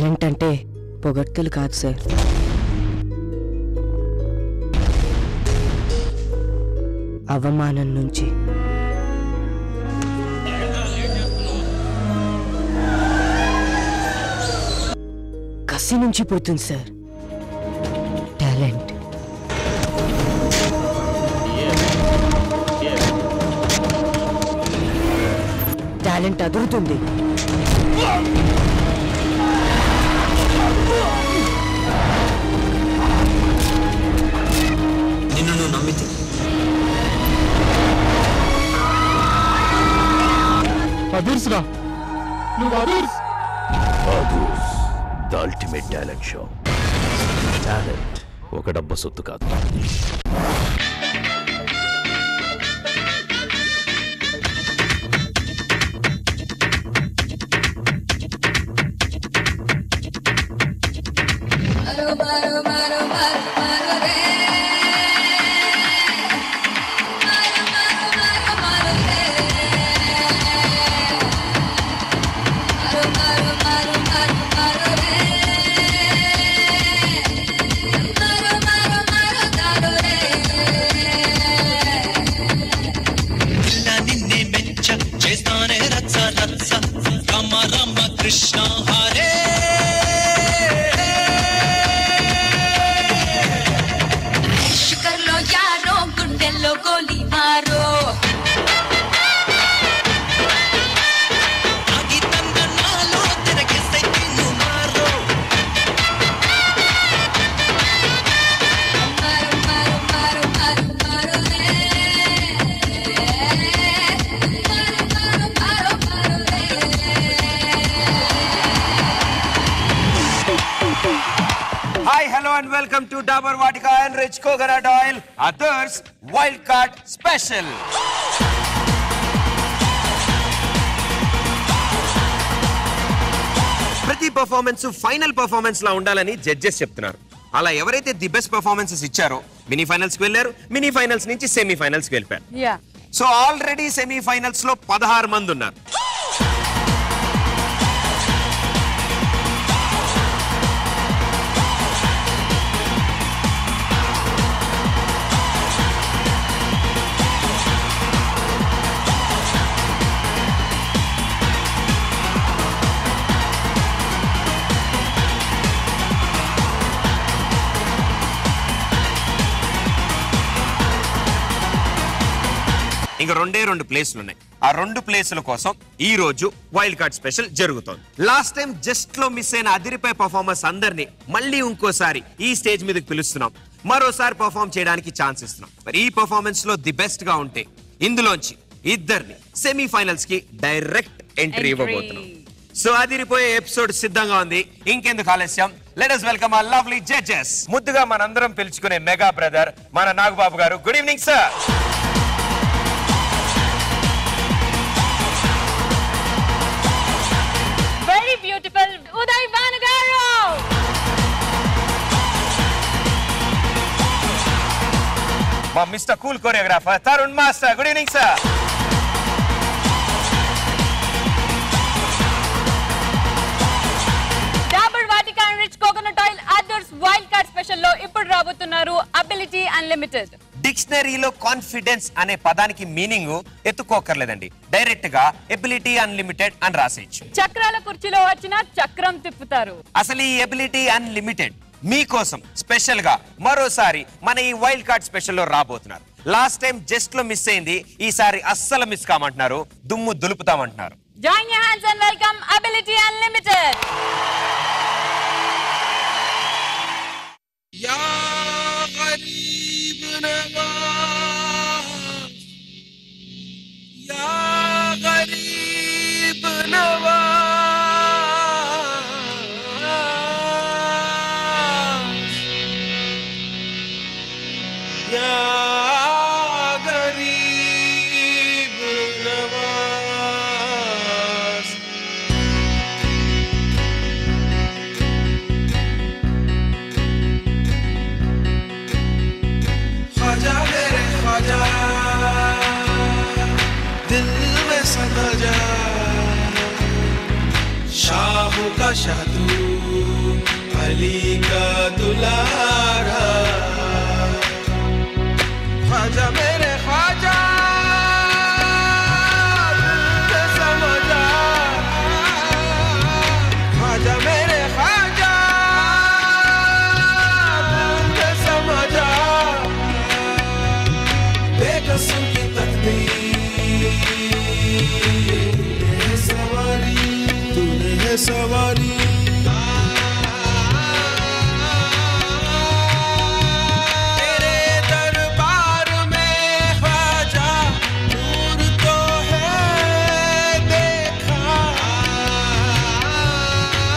Talent అంటే పొగడ్తలు కాదు సార్, అవమానం నుంచి కసి నుంచి పుడుతుంది సార్ టాలెంట్. టాలెంట్ అదురుతుంది, నిన్ను నువ్వు నమ్మితే the ultimate talent show. Talent ఒక డబ్బు సొత్తు కాదు. కృష్ణ హరే శిఖర్లో యారో గుండెల్లో గోలి మారో Hi, hello and welcome to Dabur Vatika Enriched Coconut Oil, Others Wildcard Special. ప్రతి పర్ఫార్మెన్స్ ఫైనల్ పర్ఫార్మెన్స్ లా ఉండాలని జడ్జెస్ చెప్తున్నారు. అలా ఎవరైతే ది బెస్ట్ పర్ఫార్మెన్సెస్ ఇచ్చారో మినీ ఫైనల్స్ కి వెళ్ళారు, మినీ ఫైనల్స్ నుంచి సెమీ ఫైనల్స్ కి వెళ్ళిపోయారు. సో ఆల్రెడీ సెమీ ఫైనల్స్ లో 16 మంది ఉన్నారు. ఇంకా రెండు ప్లేసులు ఉన్నాయి. ఆ 2 ప్లేసుల కోసం ఈ రోజు వైల్డ్ కార్డ్ స్పెషల్ జరుగుతోంది. లాస్ట్ టైం జస్ట్ లో మిస్ అయిన అదిరిపై పర్ఫార్మర్స్ అందరినీ మళ్ళీ ఇంకోసారి ఈ స్టేజ్ మీదకి పిలుస్తున్నాం. మరోసారి పర్ఫార్మ్ చేయడానికి ఛాన్స్ ఇస్తున్నాం. మరి ఈ పర్ఫార్మెన్స్ లో ది బెస్ట్ గా ఉంటే ఇందులోంచి ఇద్దరిని సెమీ ఫైనల్స్ కి డైరెక్ట్ ఎంట్రీ ఇవ్వబోతున్నాం. సో అదిరిపోయే ఎపిసోడ్ సిద్ధంగా ఉంది. ఇంకెందుకు ఆలస్యం, let us welcome our lovely judges. ముద్దుగా మనందరం పిలుచుకునే మెగా బ్రదర్ మన నాగబాబు గారు. Good evening sir. Beautiful Uday Vanagaru. మా mister cool choreographer Tarun master. Good evening sir. Dabur Vatika Enriched Coconut Oil Others Wildcard Special లో ఇప్పుడు రాబోతున్నారు Ability Unlimited. డిక్షనరీలో కాన్ఫిడెన్స్ అనే పదానికి మీనింగ్ ఎత్తుకోకర్లేదండి, డైరెక్ట్ గా ఎబిలిటీ అన్లిమిటెడ్ అని రాసేయచ్చు. చక్రాల కుర్చీలో వచ్చిన చక్రం తిప్పుతారు. అసలు ఈ ఎబిలిటీ అన్లిమిటెడ్ మీకోసం స్పెషల్ గా మరోసారి మన ఈ వైల్డ్ కార్డ్ స్పెషల్ లో రాబోతున్నారు. లాస్ట్ టైం జస్ట్ లో మిస్ అయింది, ఈసారి అస్సలు మిస్ కామంటున్నారు, దుమ్ము దులుపుతామంటున్నారు. Join your hands and welcome Ability Unlimited. या गरीब नवाज, या गरीब नवाज, या गरीब नवाज. ख्वाजा मेरे ख्वाजा, दिल में समा जा, शाहों का शाह तू, अली का दुलारा ख्वाजा मेरे ख्वाजा समझा ख्वाजा मेरे ख्वाजा समझा बेकसूर की तकदीर सवारी तूने है सवारी तेरे दरबार में ख्वाजा नूर तो है देखा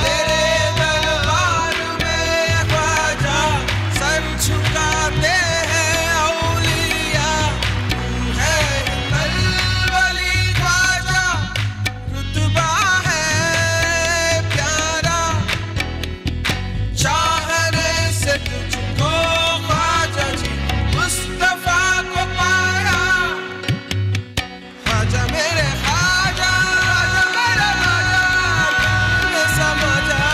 तेरे दरबार में ख्वाजा सर झुकाते हैं औलिया तू है कलवली ख्वाजा रुतबा है प्यारा चाहने से तुझको ख्वाजा जी मुस्तफा को पाया ख्वाजा मेरे ख्वाजा मेरा ख्वाजा समझा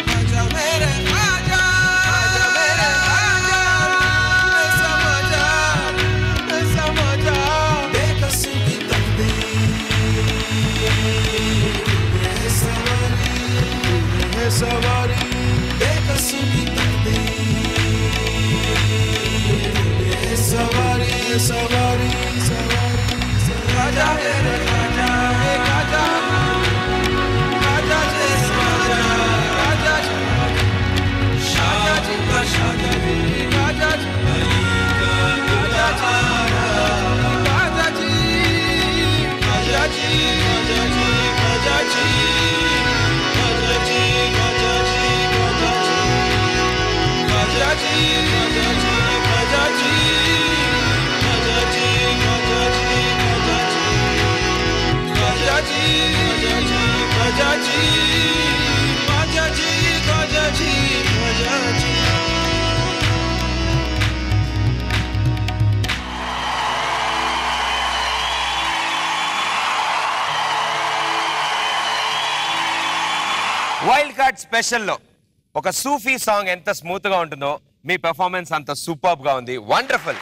ख्वाजा मेरे ख्वाजा मेरे ख्वाजा समझा बेकसूर की तकदीर सवारी बेकसूर की तकदीर सवारी सवारी ख्वाजा मेरे ख्वाजा ख्वाजा ख्वाजा जी ख्वाजा जी शाह जी का शाह जी ख्वाजा जी ख्वाजा जी ख्वाजा जी ख्वाजा जी వైల్డ్ కార్డ్ స్పెషల్లో ఒక సూఫీ సాంగ్ ఎంత స్మూత్ గా ఉంటుందో మీ పెర్ఫార్మెన్స్ అంత సూపర్బ్ గా ఉంది. వండర్ఫుల్.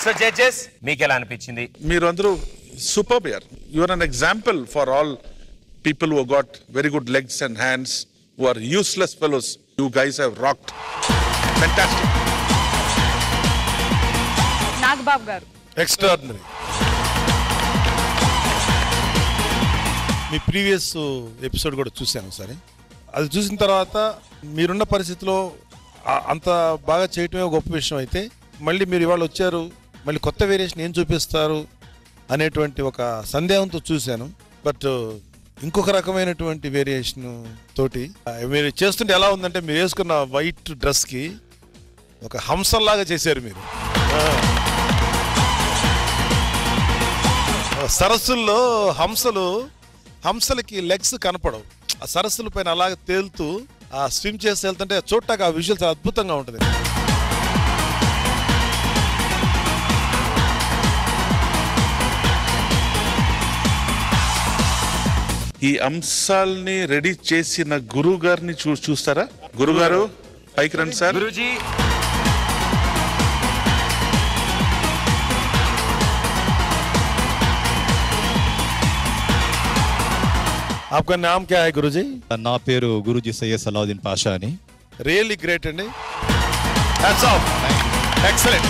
సో జడ్జెస్ మీకు ఎలా అనిపించింది? మీరు అందరూ సూపర్బ్ యార్. You are an example for all people who got very good legs and hands who are useless fellows. You guys have rocked. Fantastic. Nagababu గారు ఎక్స్ట్రాడినరీ. మీ ప్రీవియస్ ఎపిసోడ్ కూడా చూశాను సరే. అది చూసిన తర్వాత మీరున్న పరిస్థితిలో అంత బాగా చేయటమే గొప్ప విషయం. అయితే మళ్ళీ మీరు ఇవాళ వచ్చారు, మళ్ళీ కొత్త వేరియేషన్ ఏం చూపిస్తారు అనేటువంటి ఒక సందేహంతో చూశాను. బట్ ఇంకొక రకమైనటువంటి వేరియేషన్ తోటి మీరు చేస్తుంటే ఎలా ఉందంటే, మీరు వేసుకున్న వైట్ డ్రెస్కి ఒక హంసల్లాగా చేశారు మీరు. సరస్సుల్లో హంసలకి లెగ్స్ కనపడవు. ఆ సరస్సుల పైన అలాగే తేలుతూ ఆ స్విమ్ చేసి వెళ్తుంటే చూడటానికి ఆ విజువల్స్ అద్భుతంగా ఉంటుంది. ఈ అంశాల్ని రెడీ చేసిన గురువు గారిని చూస్తారా? గురుగారు పైకి రండి సార్. గురూజీ आपका नाम क्या है गुरुजी? నా పేరు గురూజీ సయ్యద్ సలావుద్దీన్ పాషా అని. రియల్లీ గ్రేట్ అండి. Hats off. ఎక్సలెంట్.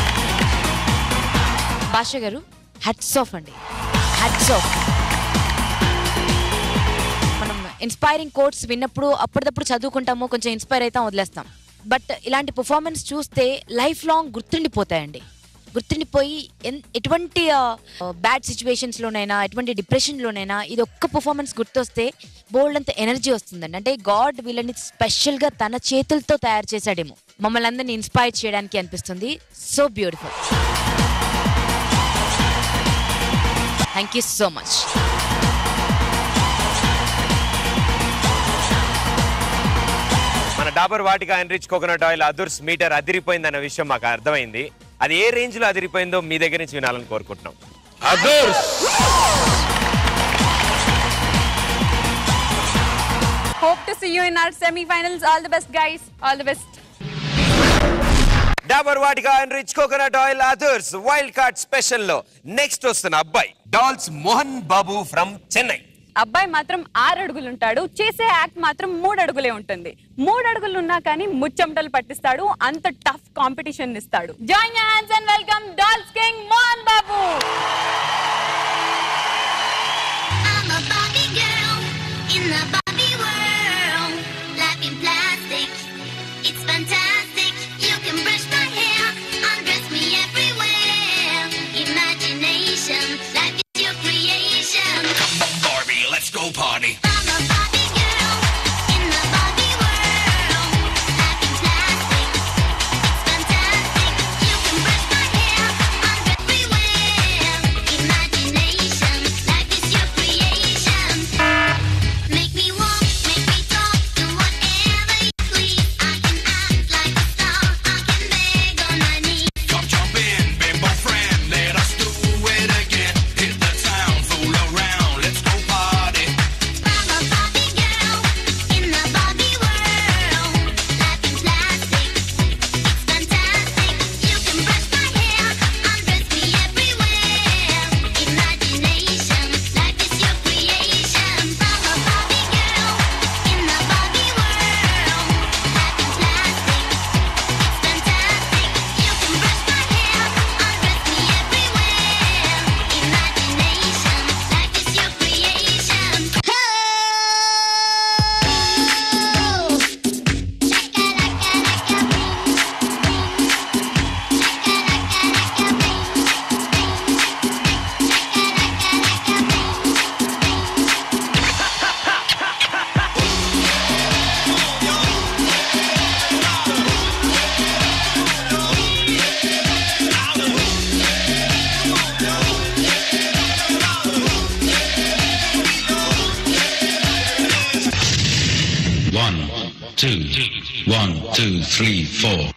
పాషా గారు హ్యాట్స్ ఆఫ్ అండి. Hats off. మనం ఇన్స్పైరింగ్ కోట్స్ విన్నప్పుడు అప్పటిదప్పుడు చదువుకుంటాము, కొంచెం ఇన్స్పైర్ అవుతాం, వదిలేస్తాం. బట్ ఇలాంటి పర్ఫార్మెన్స్ చూస్తే లైఫ్ లాంగ్ గుర్తుండిపోతాయండి. గుర్తుండిపోయి ఎటువంటి బ్యాడ్ సిచ్యువేషన్స్లోనైనా, ఎటువంటి డిప్రెషన్లోనైనా ఇది ఒక్క పర్ఫార్మెన్స్ గుర్తొస్తే బోల్డ్ అంత ఎనర్జీ వస్తుందండి. అంటే గాడ్ వీళ్ళని స్పెషల్గా తన చేతులతో తయారు చేశాడేమో మమ్మల్ని అందరినీ ఇన్స్పైర్ చేయడానికి అనిపిస్తుంది. So beautiful. Thank you so much. మన Dabur Vatika enrich coconut oil అదుర్స్ మీటర్ అదిరిపోయిందన్న విషయం మాకు అర్థమైంది. అది ఏ రేంజ్ లో అదిరిపోయిందో మీ దగ్గర నుంచి వినాలని కోరుకుంటున్నాం. అదుర్స్ Hope to see see you in our semi-finals. All the best, guys. All the best. Dabur Vatika enrich coconut oil Adhurs wild card special లో నెక్స్ట్ వస్తున్న అబ్బాయి డాల్స్ మోహన్ బాబు ఫ్రమ్ చెన్నై. అబ్బాయి మాత్రం 6 అడుగులు ఉంటాడు, చేసే యాక్ట్ మాత్రం 3 అడుగులే ఉంటుంది. 3 అడుగులు ఉన్నా కానీ ముచ్చమటలు పట్టిస్తాడు, అంత టఫ్ కాంపిటీషన్ ఇస్తాడు. Join your hands and welcome dolls king Mohan Babu. Let's go party. I'm a Barbie girl in the Barbie world. Life in plastic, it's fantastic. You can brush my hair, I'm everywhere. Imagination, life is your creation. Make me walk, make me talk, do whatever you please. I can act like a star, I can beg on my knees. Come jump in, bimbo friend, let us do it again. Hit the town, fool around, let's go party. I'm a Barbie girl in the Barbie world. Life in plastic, it's fantastic. You can brush my hair, undress me everywhere. Imagination, life is your creation. I'm a Barbie girl in the Barbie world. Life in plastic, it's fantastic. You can brush my hair, undress me everywhere. Imagination, life is your creation. One, two, 1, 2, 3, 4.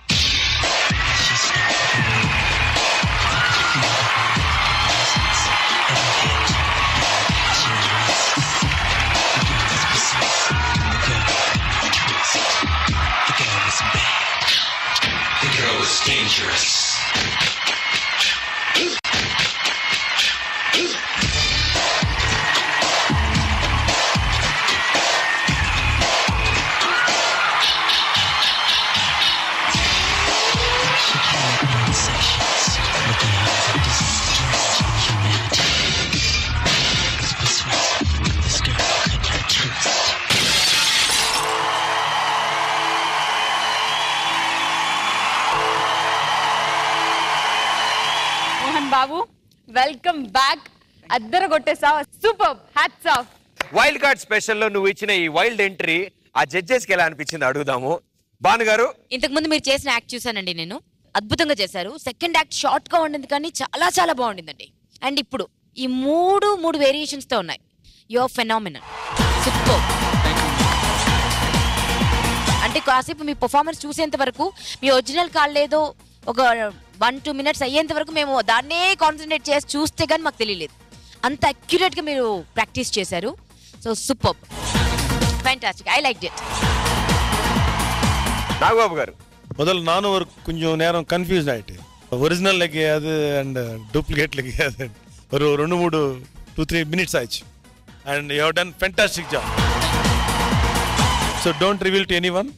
The girl was dangerous. Mohan Babu, welcome back. అద్దరు కొట్టేసావు, super, hats off. Wild card special లో నువ్వు ఇచ్చిన ఈ wild entry ఆ judges కి ఎలా అనిపించింది అడుగుదాము. భాను గారు, ఇంతకు ముందు మీరు చేసిన యాక్ట్ చూసానండి నేను, అద్భుతంగా చేశారు. సెకండ్ యాక్ట్ షార్ట్ గా ఉండింది కానీ చాలా చాలా బాగుండిందండి. అండ్ ఇప్పుడు ఈ మూడు వేరియేషన్స్ తో ఉన్నాయి. Your phenomenal, super. అంటే కాసేపు మీ పర్ఫార్మెన్స్ చూసేంత వరకు మీ ఒరిజినల్ కాలేదో ఒక 1-2 minutes అయ్యేంత వరకు మేము దాన్నే కాన్సన్ట్రేట్ చేసి చూస్తే కానీ మాకు తెలియలేదు. అంత అక్యురేట్ గా మీరు ప్రాక్టీస్ చేశారు. So super, fantastic, I like it. Nagababu గారు, முதல்ல நானும் கொஞ்சம் நேரம் கன்ஃபியூஸ் ஆயிட்டேன். ஒரிஜினல் அது அண்ட் డూప్లికేట్ அது ஒரு 2-3 minutes ஆயிடுச்சு. And you have done fantastic job. So don't reveal to anyone.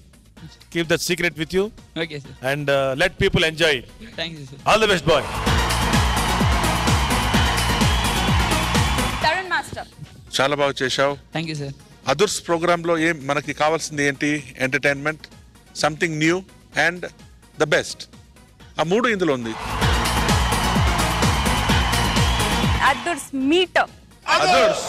Keep that secret with you. Okay, sir. And let people enjoy it. Thank you, sir. All the best, boy. Tarun master, చాలా బాగా చేశావు. Thank you, sir. Adhurs programme లో ఏం మనకి కావాల్సింది ఏంటి? Entertainment, something new and the best. ఆ మూడు ఇందులో ఉంది. Adhurs meet. Adhurs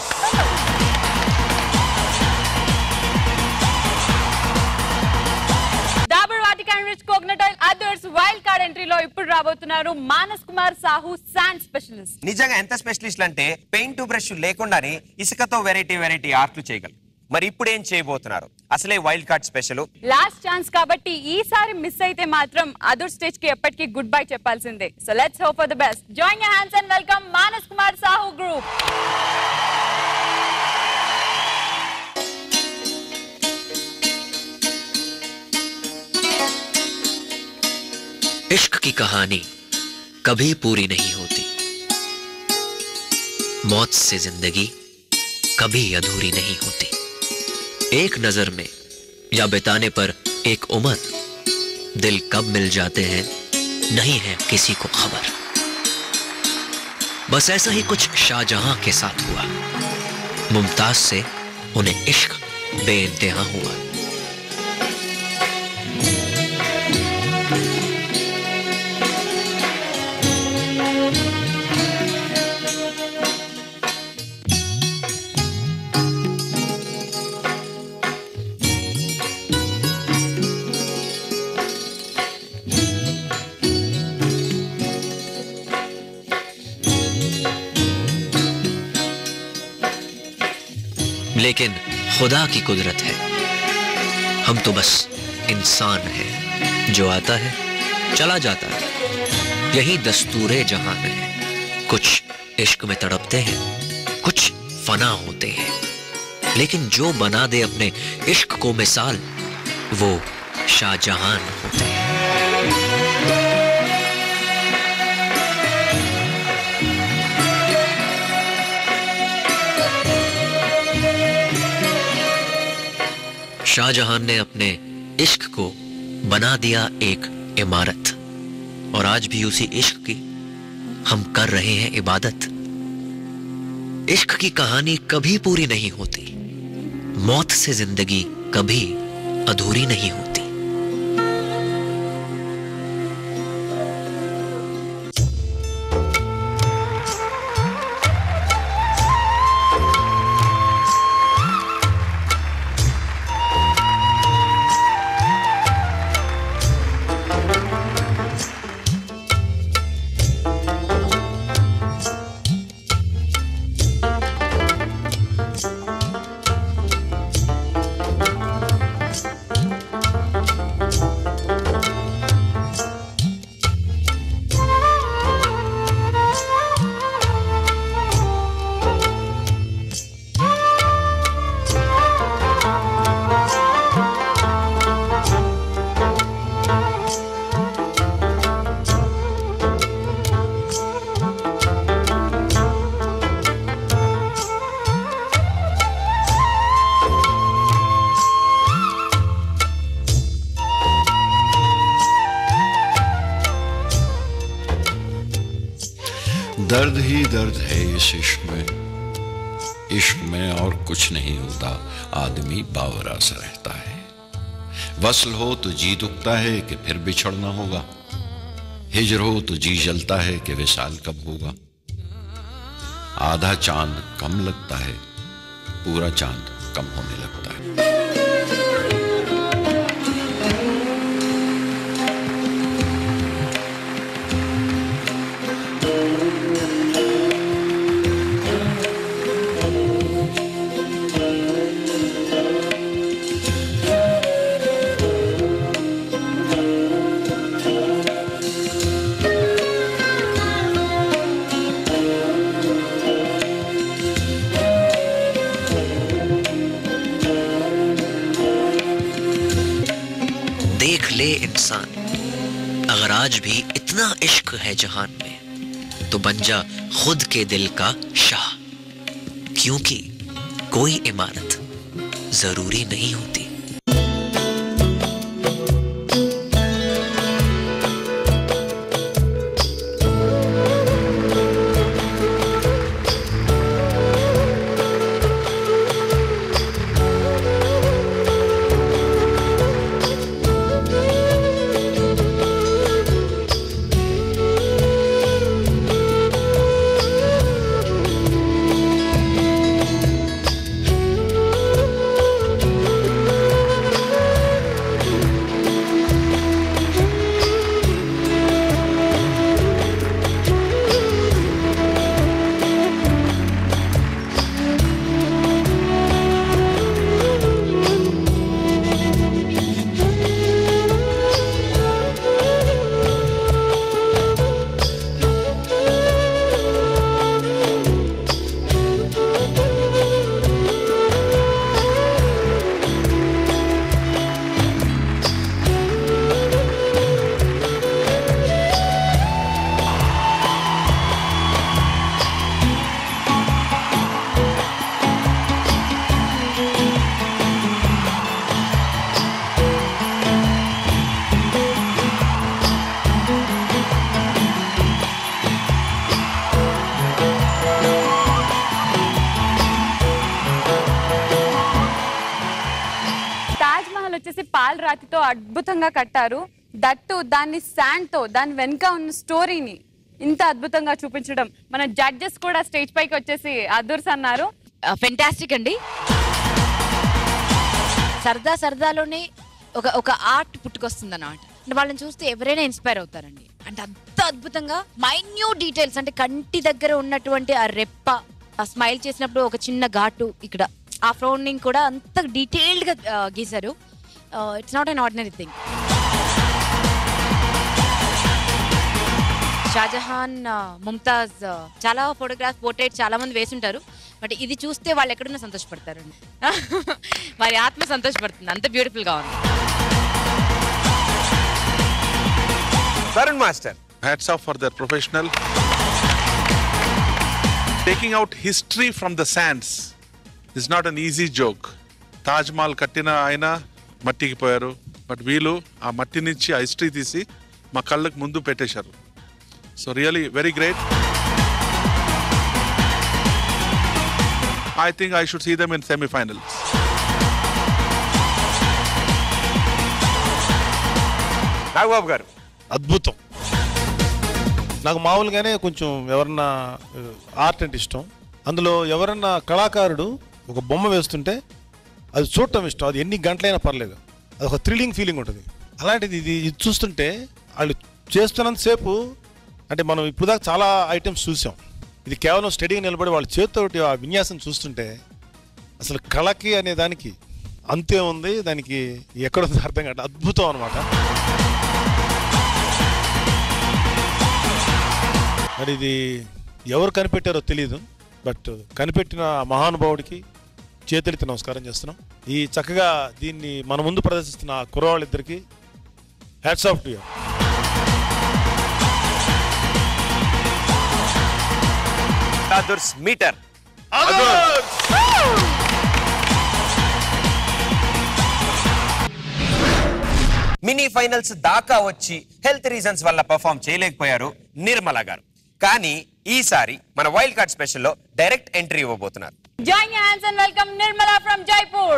Dabur Vatika enrich coconut oil Adhurs wild card ఎంట్రీలో ఇప్పుడు రాబోతున్నారు మానస్ కుమార్ సాహు, శాండ్ స్పెషలిస్ట్. నిజంగా ఎంత స్పెషలిస్ట్ అంటే పెయింట్ బ్రష్ లేకుండానే ఇసుకతో వెరైటీ ఆర్ట్లు చేయగలరు. మరి ఇప్పుడు ఏం చేయబోతున్నారు? అసలే wild card special, last chance కాబట్టి ఈసారి మిస్ అయితే మాత్రం అదర్ స్టేజ్ కి ఎప్పటికీ గుడ్ బై చెప్పాల్సిందే. So let's hope for the best. Join your hands and welcome Manas Kumar Sahu group. इश्क की कहानी कभी पूरी नहीं होती, मौत से जिंदगी कभी अधूरी नहीं होती। एक नजर में या बिताने पर एक उम्र, दिल कब मिल जाते हैं नहीं है किसी को खबर। बस ऐसा ही कुछ शाहजहां के साथ हुआ, मुमताज से उन्हें इश्क बेइंतहा हुआ। लेकिन खुदा की कुदरत है, हम तो बस इंसान हैं, जो आता है चला जाता है, यही दस्तूरे जहां है। कुछ इश्क में तड़पते हैं, कुछ फना होते हैं, लेकिन जो बना दे अपने इश्क को मिसाल, वो शाहजहां होते हैं। शाहजहां ने अपने इश्क को बना दिया एक इमारत, और आज भी उसी इश्क की हम कर रहे हैं इबादत। इश्क की कहानी कभी पूरी नहीं होती, मौत से जिंदगी कभी अधूरी नहीं होती। दर्द ही दर्द है इस इश्क में और कुछ नहीं होता, आदमी बावरा सा रहता है। वस्ल हो तो जी दुखता है कि फिर बिछड़ना होगा, हिजर हो तो जी जलता है कि विशाल कब होगा। आधा चांद कम लगता है, पूरा चांद कम होने लगता है। देख ले इंसान, अगर आज भी इतना इश्क है जहान में, तो बन जा खुद के दिल का शाह, क्योंकि कोई इमारत जरूरी नहीं होती। తాజ్మహల్ వచ్చేసి పాల రాతితో అద్భుతంగా కట్టారు. దట్టు దాన్ని శాండ్ తో దాని వెనుక ఉన్న స్టోరీని ఇంత అద్భుతంగా చూపించడం మన జడ్జెస్ కూడా స్టేజ్ పైకి వచ్చేసి అదుర్స్ అన్నారు. ఫెంటాస్టిక్ అండి. సరదాలోనే ఒక ఆర్ట్ పుట్టుకొస్తుంది అన్నమాట. అంటే వాళ్ళని చూస్తే ఎవరైనా ఇన్స్పైర్ అవుతారండి. అంటే అంత అద్భుతంగా మైన్యూట్ డీటెయిల్స్, అంటే కంటి దగ్గర ఉన్నటువంటి ఆ రెప్ప, ఆ స్మైల్ చేసినప్పుడు ఒక చిన్న ఘాటు ఇక్కడ, ఆ ఫ్రౌండింగ్ కూడా అంత డీటెయిల్డ్ గా గీశారు. It's not an ordinary thing. Shahjahan, Mumtaz చాలా ఫోటోగ్రాఫ్ పోర్ట్రేట్ చాలా మంది వేసుంటారు. బట్ ఇది చూస్తే వాళ్ళు ఎక్కడున్నా సంతోషపడతారండి. వారి ఆత్మ సంతోషపడుతుంది, అంత బ్యూటిఫుల్ గా ఉంది. Varun Master. Hats off for their professional. Taking out history from the sands is not an easy joke. Taj Mahal kattina ayina mattiki poyaru, but veelu aa matti nunchi aa history teesi ma kallaku mundu pettesharu. So really very great. I think I should see them in semi-finals. Nagbabu garu అద్భుతం. నాకు మామూలుగానే కొంచెం ఎవరన్నా art అంటే ఇష్టం. అందులో ఎవరన్నా కళాకారుడు ఒక బొమ్మ వేస్తుంటే అది చూడటం ఇష్టం. అది ఎన్ని గంటలైనా పర్లేదు, అది ఒక థ్రిల్లింగ్ ఫీలింగ్ ఉంటుంది. అలాంటిది ఇది చూస్తుంటే వాళ్ళు చేస్తున్నంతసేపు, అంటే మనం ఇప్పుడు దాకా చాలా ఐటమ్స్ చూసాం, ఇది కేవలం స్టడీగా నిలబడి వాళ్ళ చేతితోటి ఆ విన్యాసం చూస్తుంటే అసలు కళకి అనే దానికి అంతే ఉంది, దానికి ఎక్కడుందో అర్థం కాదు. అద్భుతం అనమాట. మరి ఇది ఎవరు కనిపెట్టారో తెలియదు, బట్ కనిపెట్టిన మహానుభావుడికి చేతులెత్తి నమస్కారం చేస్తున్నాం. ఈ చక్కగా దీన్ని మన ముందు ప్రదర్శిస్తున్న కుర్రవాళ్ళిద్దరికి hats off to you. Adhurs meter. Mini finals దాకా వచ్చి హెల్త్ రీజన్స్ వల్ల పర్ఫామ్ చేయలేకపోయారు నిర్మల గారు. కానీ ఈసారి మన వైల్డ్ కార్డ్ స్పెషల్లో డైరెక్ట్ ఎంట్రీ ఇవ్వబోతున్నారు. Join your hands and welcome Nirmala from Jaipur.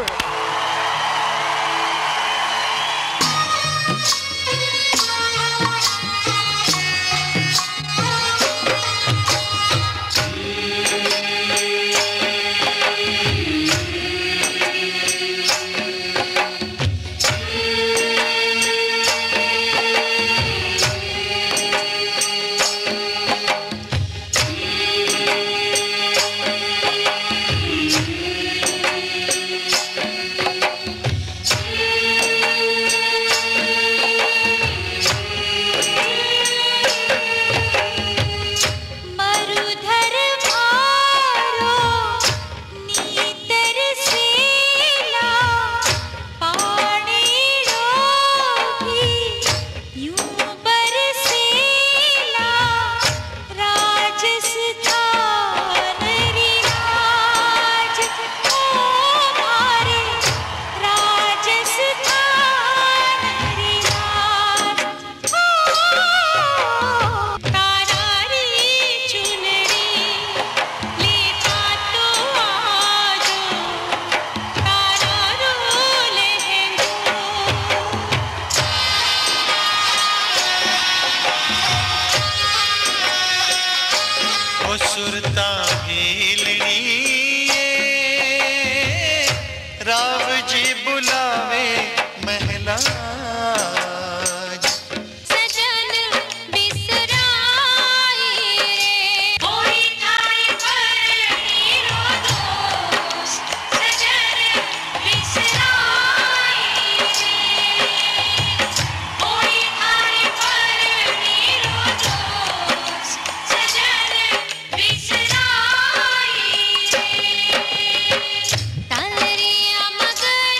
Talariya magar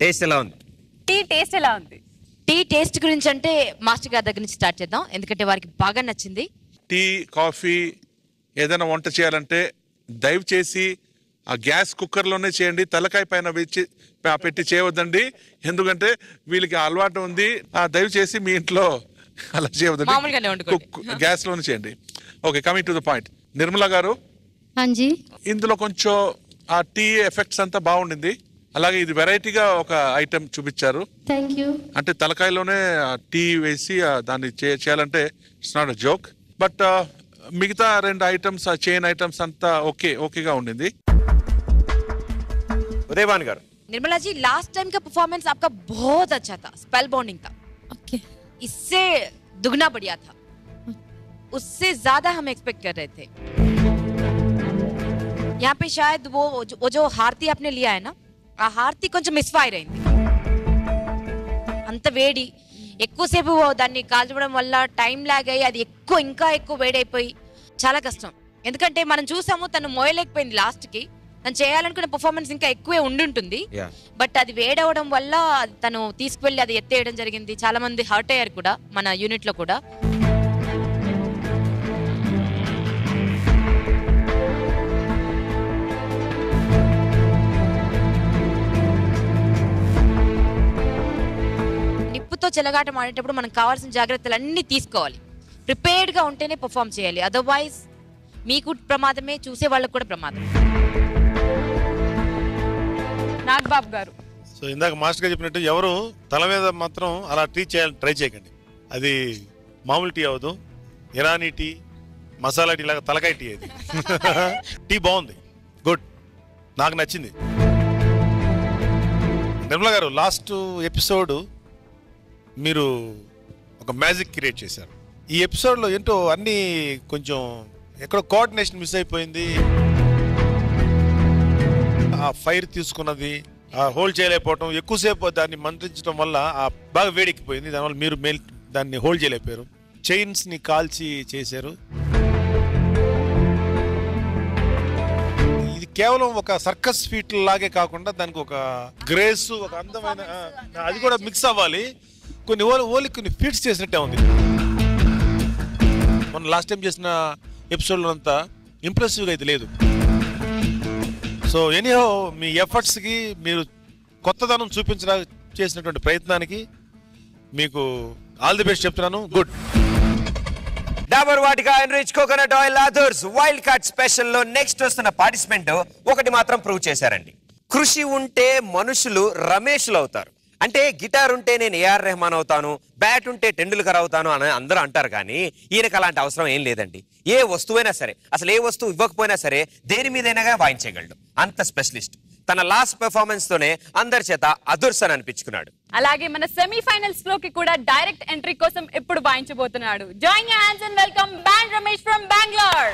taste ఎలా ఉంది? టీ టేస్ట్ ఎలా ఉంది? టీ టేస్ట్ గురించి అంటే మాస్టర్ గారి దగ్గర నుంచి స్టార్ట్ చేద్దాం, ఎందుకంటే వారికి బాగా నచ్చింది. టీ కాఫీ ఏదైనా వంట చేయాలంటే దయచేసి ఆ గ్యాస్ కుక్కర్లోనే చేయండి, తలకాయ పైన పెట్టి చేయవద్దండి. ఎందుకంటే వీళ్ళకి అలవాటు ఉంది. దయచేసి మీ ఇంట్లో అలా చేయవద్దండి, గ్యాస్ లోనే చేయండి. Okay, coming to the point. Nirmala గారు, ఇందులో కొంచెం ఆ టీ ఎఫెక్ట్స్ అంతా బాగుండింది. అలాగే ఇది వెరైటీగా ఒక ఐటమ్ చూపించారు. అంటే తలకాయలోనే టీ వేసి దాన్ని చేయాలంటే it's not a joke. But మిగతా 2 ఐటమ్స్, చైన్ ఐటమ్స్ అంతా ఓకేగా ఉండింది. ఉదయభాను గారు, निर्मला जी लास्ट टाइम का परफॉर्मेंस आपका बहुत अच्छा था, स्पेल बाउंडिंग था. इससे दुगना बढ़िया था, उससे ज्यादा हम एक्सपेक्ट कर रहे थे. यहाँ पे शायद वो जो हारती आपने लिया है ना, ఆ హారతి కొంచెం మిస్ఫైర్ అయింది. అంత వేడి ఎక్కువసేపు దాన్ని కాల్చడం వల్ల టైం లాగ్ అయ్యి అది ఇంకా ఎక్కువ వేడైపోయి చాలా కష్టం. ఎందుకంటే మనం చూసాము తను మోయలేకపోయింది లాస్ట్ కి. తను చేయాలనుకున్న పర్ఫార్మెన్స్ ఇంకా ఎక్కువే ఉండుంటుంది, బట్ అది వేడవడం వల్ల తను తీసుకువెళ్ళి అది ఎత్తేయడం జరిగింది. చాలా మంది హర్ట్ అయ్యారు కూడా మన యూనిట్ లో కూడా. నిప్పుతో చెలగాటం ఆడేటప్పుడు మనకు కావాల్సిన జాగ్రత్తలు అన్ని తీసుకోవాలి. ప్రిపేర్డ్ గా ఉంటేనే పర్ఫామ్ చేయాలి, అదర్వైజ్ మీకు ప్రమాదమే, చూసే వాళ్ళకు కూడా ప్రమాదం. నాగబాబు గారు, సో ఇందాక మాస్టర్ గారు చెప్పినట్టు ఎవరు తల మీద మాత్రం అలా టీ చేయాలని ట్రై చేయకండి. అది మామూలు టీ అవ్వదు, ఇరానీ టీ, మసాలా టీ లాగా తలకాయ టీ అది. టీ బాగుంది, గుడ్, నాకు నచ్చింది. నిర్మలా గారు, లాస్ట్ ఎపిసోడ్ మీరు ఒక మ్యాజిక్ క్రియేట్ చేశారు. ఈ ఎపిసోడ్లో ఏంటో అన్నీ కొంచెం ఎక్కడో కోఆర్డినేషన్ మిస్ అయిపోయింది. ఆ ఫైర్ తీసుకున్నది హోల్డ్ చేయలేకపోవటం, ఎక్కువసేపు దాన్ని మంత్రించడం వల్ల బాగా వేడెక్కిపోయింది. దానివల్ల మీరు దాన్ని హోల్డ్ చేయలేకపోయారు. చైన్స్ని కాల్చి చేశారు. ఇది కేవలం ఒక సర్కస్ ఫీట్ లాగే కాకుండా దానికి ఒక గ్రేస్, ఒక అందమైన అది కూడా మిక్స్ అవ్వాలి. కొన్ని ఫీట్స్ చేసినట్టే ఉంది. మనం లాస్ట్ టైం చేసిన ఎపిసోడ్లో అంతా ఇంప్రెసివ్గా అయితే లేదు. సో ఎనీహో మీ ఎఫర్ట్స్కి, మీరు కొత్తదనం చూపించడానికి చేసినటువంటి ప్రయత్నానికి మీకు ఆల్ ది బెస్ట్ చెప్తున్నాను. Good. Dabur Vatika enrich coconut oil Adhurs wild card special లో నెక్స్ట్ వస్తున్న పార్టిసిపెంట్ ఒకటి మాత్రం ప్రూవ్ చేశారండి. కృషి ఉంటే మనుషులు రమేష్లు అవుతారు. అంటే గిటార్ ఉంటే నేను ఏఆర్ రెహమాన్ అవుతాను, బ్యాట్ ఉంటే టెండూల్కర్ అవుతాను అని అందరూ అంటారు. కానీ ఈయనకు అలాంటి అవసరం ఏం లేదండి. ఏ వస్తువైనా సరే, అసలు ఏ వస్తువు ఇవ్వకపోయినా సరే దేని మీదైనా వాయించగలడు, అంత స్పెషలిస్ట్. తన లాస్ట్ పెర్ఫార్మెన్స్ తోనే అందరి చేత అదుర్స్ అని అనిపించుకున్నాడు. అలాగే మన సెమీఫైనల్స్ లోకి కూడా డైరెక్ట్ ఎంట్రీ కోసం ఎప్పుడు వాయించబోతున్నాడు. Join your hands and welcome band Ramesh from Bengaluru.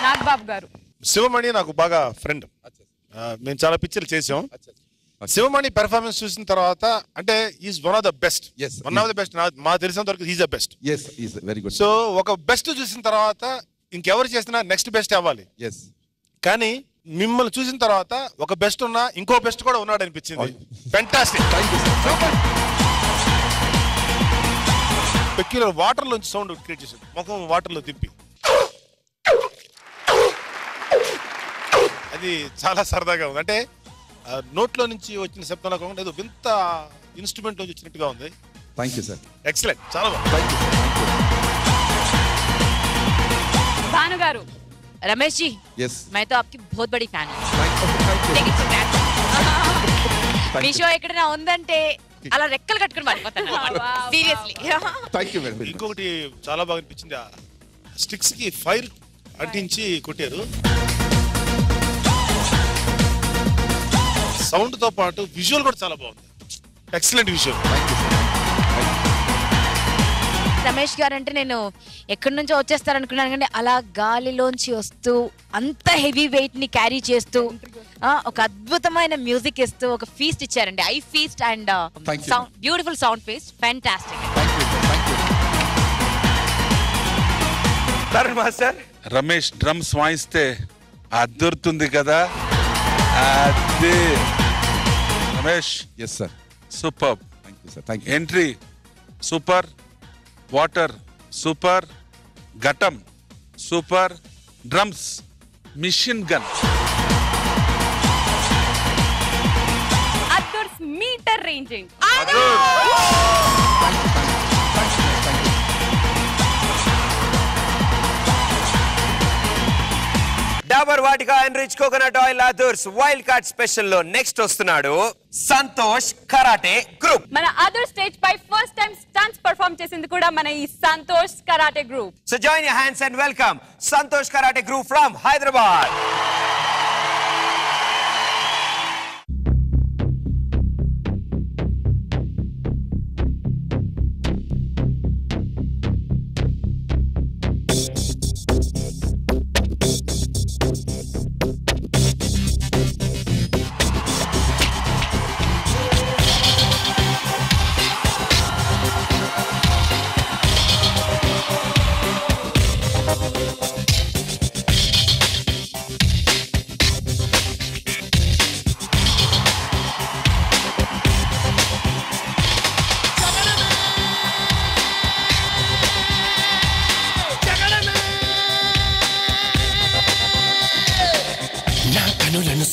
Nagababu garu. Sivamani నాకు బాగా ఫ్రెండ్. మేము చాలా పిక్చర్లు చేసాం. శివమణి పెర్ఫార్మెన్స్ చూసిన తర్వాత అంటే is one of the best. మా తెలిసినంత వరకు is the best. Very good. So ఒక బెస్ట్ చూసిన తర్వాత ఇంకెవరు చేసినా నెక్స్ట్ బెస్ట్ అవ్వాలి. కానీ మిమ్మల్ని చూసిన తర్వాత ఒక బెస్ట్ ఉన్నా ఇంకో బెస్ట్ కూడా ఉన్నాడు అనిపించింది. ఫెంటాస్టిక్. పెక్యులర్ వాటర్ లోంచి సౌండ్ క్రియేట్ చేశాడు. ముఖం వాటర్ లో తిప్పి అది చాలా సరదాగా ఉంది. అంటే నోట్లో నుంచి వచ్చిన శబ్దంలో కాకుండా ఏదో వింత ఇన్స్ట్రుమెంట్ నుంచి వచ్చినట్టుగా ఉంది. Thank you sir. ఎక్సలెంట్. చాలా బాగుంది. భాను గారు. रमेश जी, मैं तो आपकी बहुत बड़ी फैन हूँ. మీ షో ఎక్కడైనా ఉందంటే అలా రెక్కలు కట్టుకుని పడిపోతాను సీరియస్లీ. ఇంకొకటి చాలా బాగా అనిపించింది, స్టిక్స్ కి ఫైర్ అంటించి కొట్టారు. సౌండ్ తో పాటు విజువల్ కూడా చాలా బాగుంది. Excellent visual. రమేష్ గారు అంటే నేను ఎక్కడి నుంచో వచ్చేస్తారనుకున్నాను, కానీ అలా గాలిలోంచి వస్తూ అంత హెవీ వెయిట్ ని క్యారీ చేస్తూ ఒక అద్భుతమైన మ్యూజిక్ ఇస్తూ ఒక ఫీస్ట్ ఇచ్చారండి. Eye feast and beautiful sound feast. Fantastic. Ramesh drums వాయిస్తే అద్దరుతుంది కదా. అదే Ramesh. Yes sir. Super. Thank you sir. Thank you. Entry super, water super, ghatam super, drums, machine gun. Adhurs meter ranging. Dabur Vatika enrich coconut oil Adhurs wild card special లో next వస్తున్నాడు Santosh karate group. మన Adhurs stage పై first time stunts perform చేసింది కూడా మన ఈ Santosh karate group. So join your hands and welcome Santosh karate group from Hyderabad.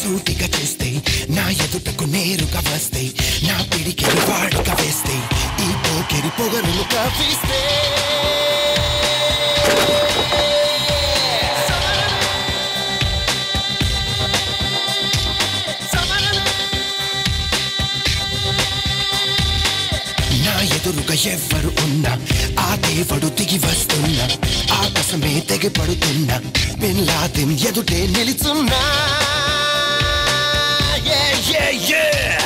సూటిగా చూస్తే నా ఎదుటకు నేరుగా వస్తే నా పిడికిని వాడిగా వేస్తే ఈ పోకిరి పొగరును కాపిస్తే నా ఎదురుగా ఎవ్వరు ఉన్నా ఆ దేవుడు దిగి వస్తున్నా ఆకాశమే తెగి పడుతున్నా బిన్ లాదెన్ ఎదుటే నిలుచున్నా. Yeah, yeah.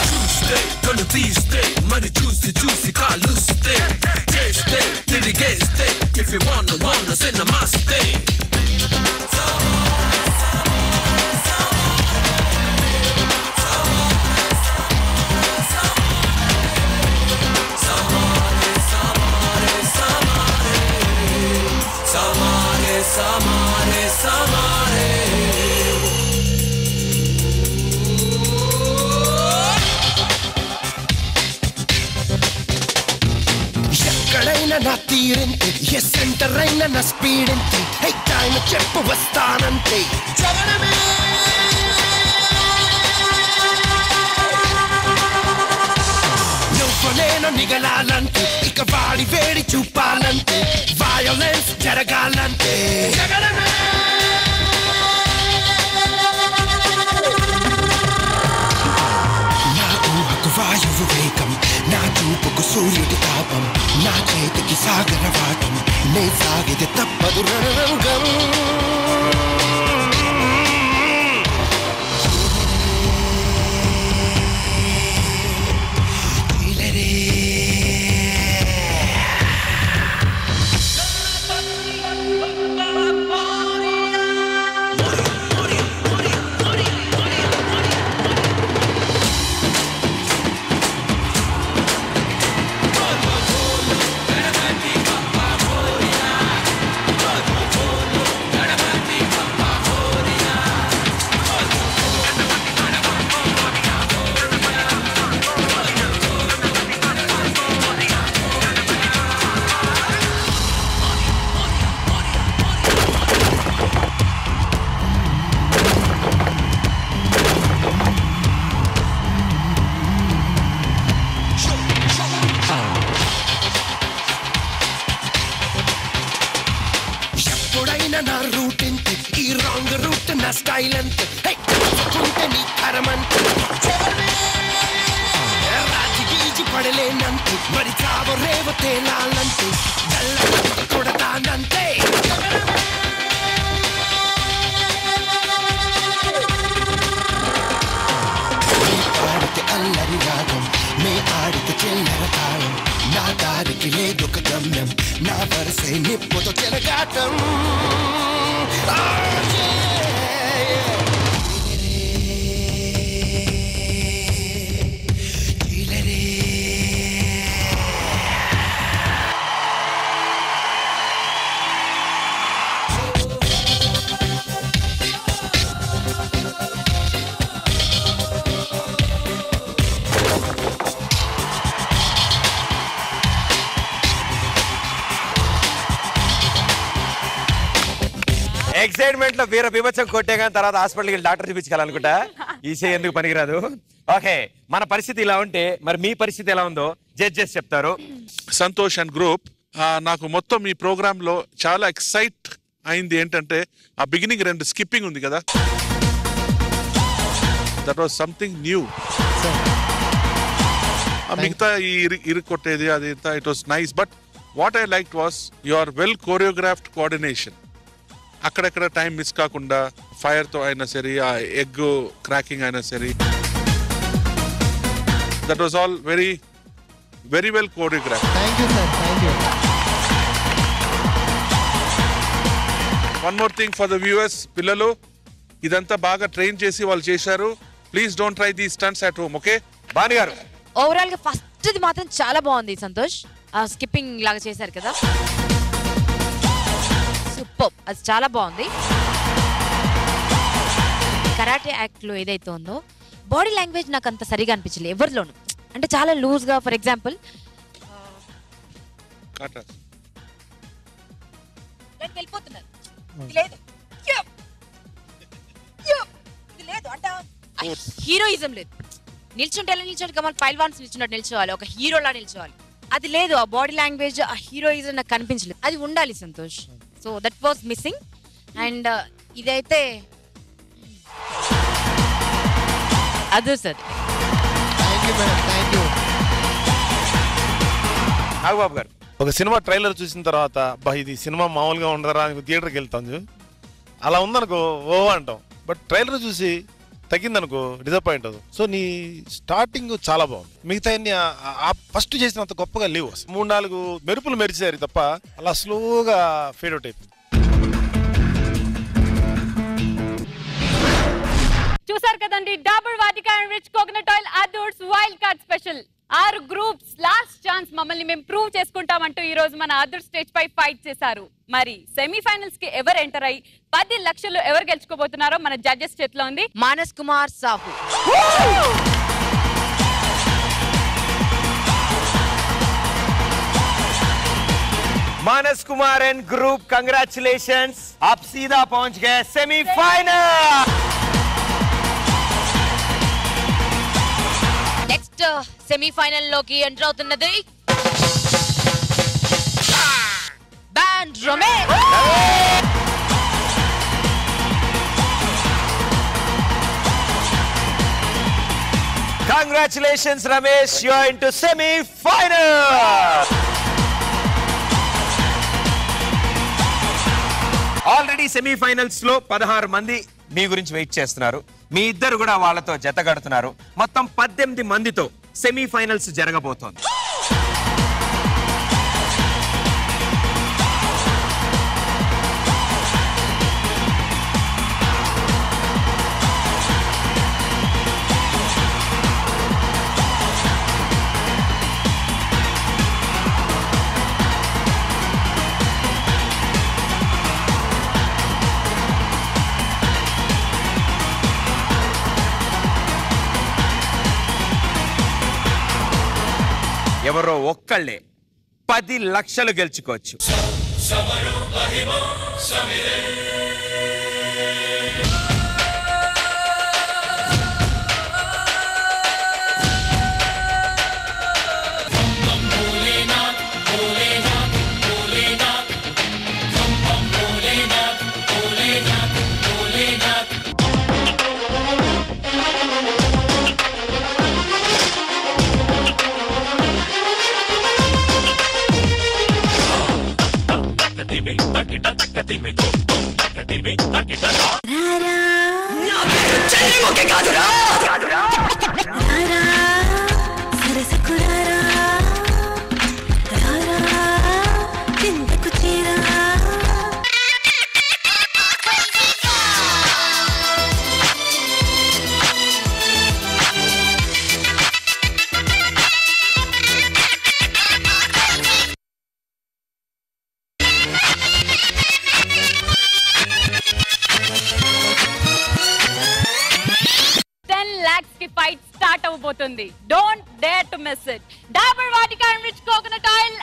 Tuesday, gonna Tuesday, money juicy, kaluste. Tuesday, litigate, if you wanna, say namaste. ఎక్కడైనా నా తీరంతే ఏ సెంటర్ అయినా నా స్పీడ్ అంతే హై టైం చెప్పు వస్తానంతే జగనమే నువ్వు నేను నిగలాలంటే ఇక వాడి వేడి చూపాలంటే వయలెన్స్ జరగాలంటే జగనమే నా ఊహకు వాయువు వేగం నా చూపుకు సూర్యుడి తాపం కోపం నా చేతికి సాగరవాటం నే సాగితే తప్పదు రణరంగం నా రూట్ ఎంత ఈ రాంగ్ రూట్ నా స్టైల్ ఎంత కుంటే నీ కరమంత రాజి గీజి పడలేనంత మరి చావ రేవ తేలాలంతే కొడతానంతే ఆడితే అల్లరి రాగం మే ఆడితే చెల్లర తాళం నా దారికి లేదొక గమ్యం నా వరసే నిప్పుతో చెలగాటం ఎక్సైట్మెంట్ లో వీర బీభత్సం కొట్టే కానీ తర్వాత హాస్పిటల్కి డాక్టర్ చూపించాలనుకుంటా ఈ చేయి ఎందుకు పనికిరాదు. ఓకే, మన పరిస్థితి ఇలా ఉంటే మరి మీ పరిస్థితి ఎలా ఉందో జడ్జెస్ చెప్తారు. సంతోష్ అండ్ గ్రూప్, నాకు మొత్తం ఈ ప్రోగ్రామ్ లో చాలా ఎక్సైట్ అయింది ఏంటంటే ఆ బిగినింగ్ 2 స్కిప్పింగ్ ఉంది కదా, దట్ వాస్ సంథింగ్ న్యూ. మిగతా ఈ ఇరుకొట్టేది అది it was nice, but what I like was your well choreographed coordination. అక్కడెక్కడ టైం మిస్ కాకుండా ఫైర్ తో అయినా సరే, ఆ ఎగ్ క్రాకింగ్ అయినా సరే, that was all very very well choreograph. One more thing for the viewers, పిల్లలు ఇదంతా బాగా ట్రైన్ చేసి వాళ్ళు చేశారు. Please don't try the stunts at home. Okay Bhanu గారు, ఓవరాల్ గా ఫస్ట్ ది మాత్రం చాలా బాగుంది సంతోష్, ఆ స్కిప్పింగ్ లాగా చేశారు కదా, సూపర్, అది చాలా బాగుంది. కరాటే యాక్ట్ లో ఏదైతే ఉందో బాడీ లాంగ్వేజ్ నాకు అంత సరిగా అనిపించలేదు ఎవరిలోనూ, అంటే చాలా లూజ్ గా. ఫర్ ఎగ్జాంపుల్ వెళ్ళిపోతున్నారు, హీరోయిజం లేదు, నిల్చుంటే ఎలా నిల్చోండి, కమల్ పైల్వాన్స్ నిల్చున్నట్టు నిల్చోవాలి, ఒక హీరోలా నిల్చోవాలి, అది లేదు. ఆ బాడీ లాంగ్వేజ్, ఆ హీరోయిజం నాకు కనిపించలేదు, అది ఉండాలి Santosh. So that was missing. And ఇదైతే అదే సార్. నాగబాబు గారు, ఒక సినిమా ట్రైలర్ చూసిన తర్వాత బా ఇది సినిమా మామూలుగా ఉండరా అని థియేటర్కి వెళ్తాం, అలా ఉందనుకో ఓ అంటాం, బట్ ట్రైలర్ చూసి తగ్గిందనుకో డిసప్పాయింట్ అవుతుంది. సో నీ స్టార్టింగ్ చాలా బాగుంది, మిగతా ఫస్ట్ చేసినంత గొప్పగా లేవు. 3-4 మెరుపులు మెరిచారు తప్ప అలా స్లోగా ఫేడ్ అవుట్ అయిపోయింది. చూసారు కదండి, Dabur Vatika enrich coconut oil Adhurs wild card special. 6 groups last chance, మమ్మల్ని మేము ప్రూవ్ చేసుకుంటామంటూ ఈ రోజు మన అదర్ స్టేజ్ పై ఫైట్ చేశారు. మరి సెమీఫైనల్స్ కి ఎవరు ఎంటర్ అయ్యి 10 లక్షలు ఎవరు గెలుచుకోబోతున్నారో మన జడ్జెస్ చేతిలో ఉంది. Manas Kumar Sahu, Manas Kumar and group, congratulations, आप सीधा पहुंच गए सेमीफाइनल. నెక్స్ట్ సెమీఫైనల్ లోకి ఎంటర్ అవుతున్నది బ్యాండ్ రొమేన్. Congratulations Ramesh, you are into semifinal. Already semifinals లో 16 మంది మీ గురించి వెయిట్ చేస్తున్నారు. మీ ఇద్దరు కూడా వాళ్ళతో జత కడుతున్నారు. మొత్తం 18 మందితో సెమీఫైనల్స్ జరగబోతోంది. ఎవరో ఒక్కళ్ళే 10 లక్షలు గెలుచుకోవచ్చు. ఫైట్ స్టార్ట్ అవబోతుంది. Don't dare to miss it. Dabur Vatika enrich coconut oil